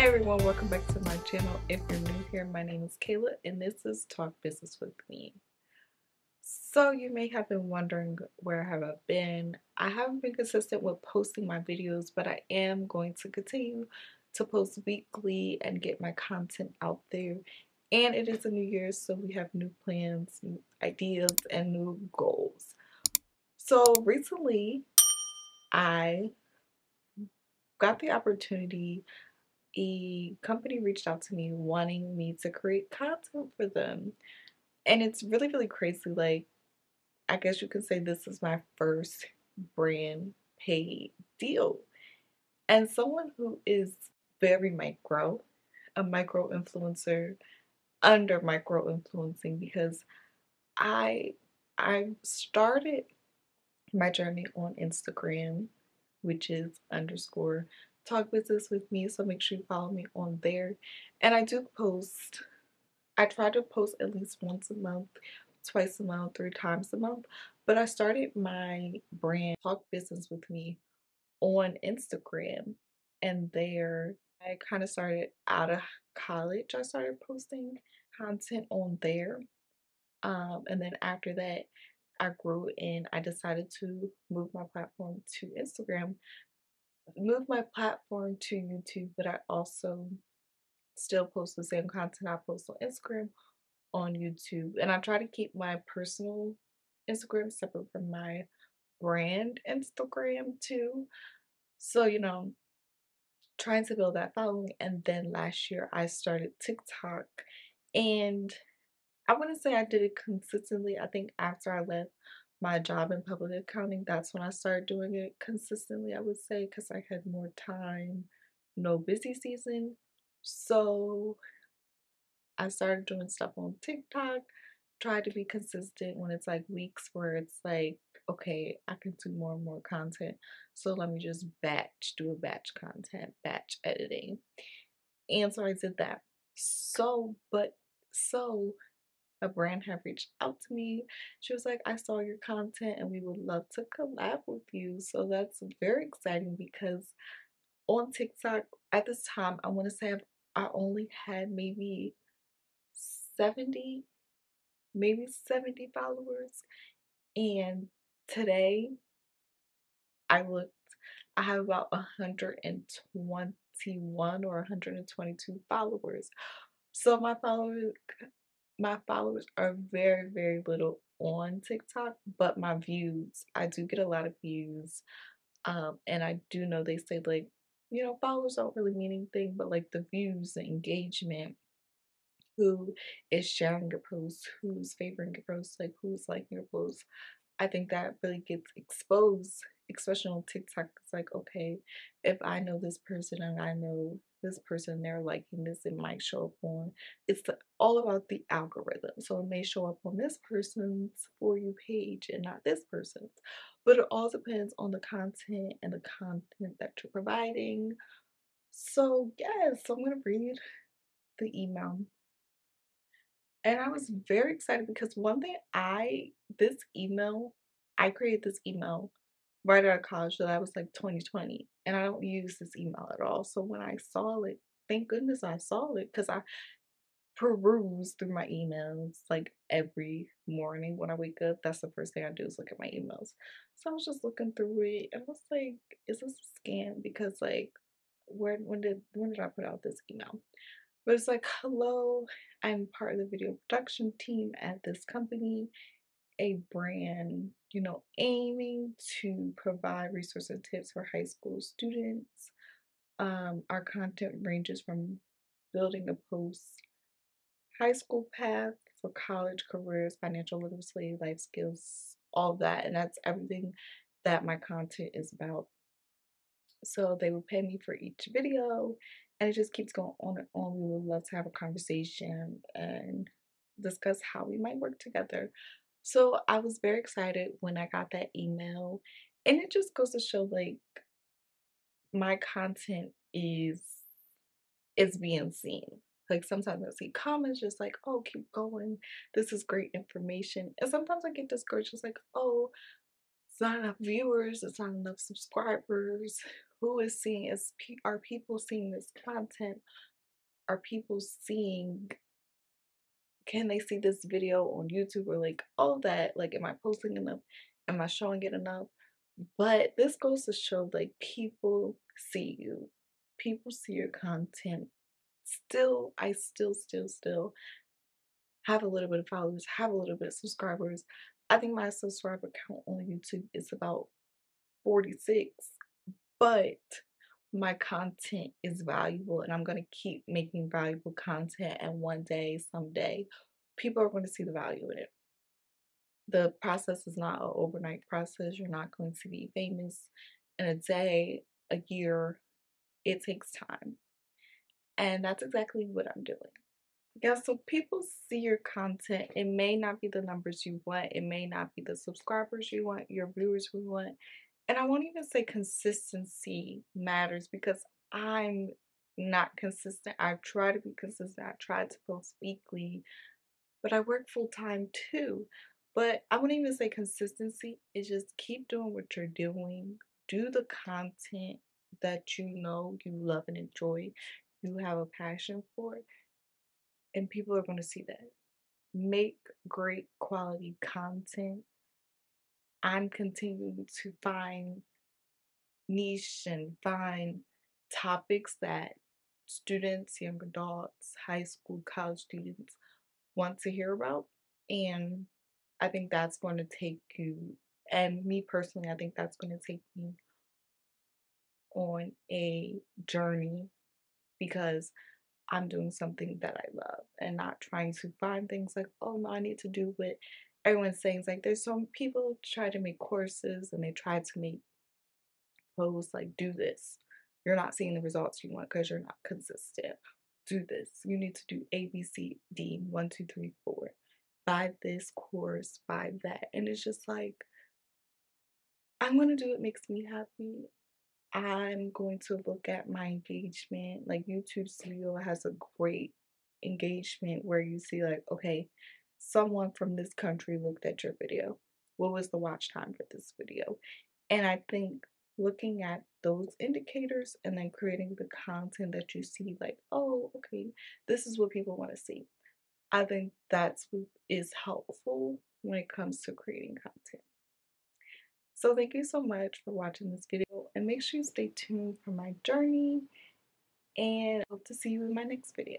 Hey everyone, welcome back to my channel. If you're new here, my name is Kayla and this is Talk Business with me. So you may have been wondering, where have I been? I haven't been consistent with posting my videos, but I am going to continue to post weekly and get my content out there. And it is a new year, so we have new plans, new ideas, and new goals. So recently I got the opportunity. A company reached out to me wanting me to create content for them. And it's really, really crazy. Like, I guess you could say this is my first brand paid deal. And someone who is very micro, a micro influencer, under micro influencing, because I I started my journey on Instagram, which is underscore talk business with me. So make sure you follow me on there. And I do post, I try to post at least once a month, twice a month, 3 times a month. But I started my brand talk business with me on Instagram. And there I kind of started out of college. I started posting content on there. And then after that, I grew and I decided to move my platform to Instagram, move my platform to YouTube, but I also still post the same content I post on Instagram on YouTube. And I try to keep my personal Instagram separate from my brand Instagram too. So, trying to build that following. And then last year I started TikTok, and I wouldn't say I did it consistently. I think after I left my job in public accounting, that's when I started doing it consistently, I would say, because I had more time, no busy season. So I started doing stuff on TikTok, tried to be consistent when it's like weeks where it's like, okay, I can do more and more content. So let me just do a batch content, batch editing. And so I did that. So a brand had reached out to me. She was like, I saw your content and we would love to collab with you. So that's very exciting because on TikTok at this time, I want to say I only had 70, maybe 70 followers. And today I have about 121 or 122 followers. So my followers are very, very little on TikTok, but my views, I do get a lot of views. And I do know they say, like, followers don't really mean anything, but like the views, the engagement, who is sharing your posts, who's favoring your posts, like who's liking your posts. I think that really gets exposed, especially on TikTok. It's like, okay, if I know this person and I know this person, they're liking this, it might show up on. All about the algorithm. So it may show up on this person's For You page and not this person's. But it all depends on the content and the content that you're providing. So, yes, so I'm going to read the email. And I was very excited because one thing I created this email right out of college, so that was like 2020, and I don't use this email at all. So when I saw it, thank goodness I saw it, because I peruse through my emails like every morning when I wake up. That's the first thing I do, is look at my emails. So I was just looking through it and I was like, is this a scam? Because like, when did I put out this email? But it's like, hello, I'm part of the video production team at this company, a brand, aiming to provide resources and tips for high school students. Our content ranges from building a post high school path for college careers, financial literacy, life skills, all that. And that's everything that my content is about. So they would pay me for each video, and it just keeps going on and on. We would love to have a conversation and discuss how we might work together. So I was very excited when I got that email, and it just goes to show, like, my content is being seen. Like, sometimes I see comments just like, oh, keep going, this is great information. And sometimes I get discouraged, just like, oh, it's not enough viewers, it's not enough subscribers, who is seeing, are people seeing this content? Are people seeing, can they see this video on YouTube or like all that? Like, am I posting enough? Am I showing it enough? But this goes to show like people see you, people see your content. Still, I still have a little bit of followers, have a little bit of subscribers. I think my subscriber count on YouTube is about 46, but my content is valuable and I'm going to keep making valuable content. And one day, someday, people are going to see the value in it. The process is not an overnight process. You're not going to be famous in a day, a year. It takes time. And that's exactly what I'm doing. Yeah, so people see your content. It may not be the numbers you want, it may not be the subscribers you want, your viewers you want. And I won't even say consistency matters because I'm not consistent. I try to be consistent. I try to post weekly, but I work full time too. But I wouldn't even say consistency. It's just keep doing what you're doing. Do the content that you know you love and enjoy, you have a passion for, and people are going to see that. Make great quality content. I'm continuing to find niche and find topics that students, young adults, high school, college students want to hear about. And I think that's going to take you, and me personally, I think that's going to take me on a journey because I'm doing something that I love and not trying to find things like, oh no, I need to do what everyone's saying. It's like there's some people try to make courses and they try to make posts like, do this. You're not seeing the results you want because you're not consistent. Do this. You need to do A, B, C, D, 1, 2, 3, 4. Buy this course, buy that. And it's just like, I'm gonna do what makes me happy. I'm going to look at my engagement. Like YouTube Studio has a great engagement where you see like, okay, someone from this country looked at your video. What was the watch time for this video? And I think looking at those indicators and then creating the content that you see like, oh, okay, this is what people want to see. I think that's what is helpful when it comes to creating content. So thank you so much for watching this video and make sure you stay tuned for my journey and hope to see you in my next video.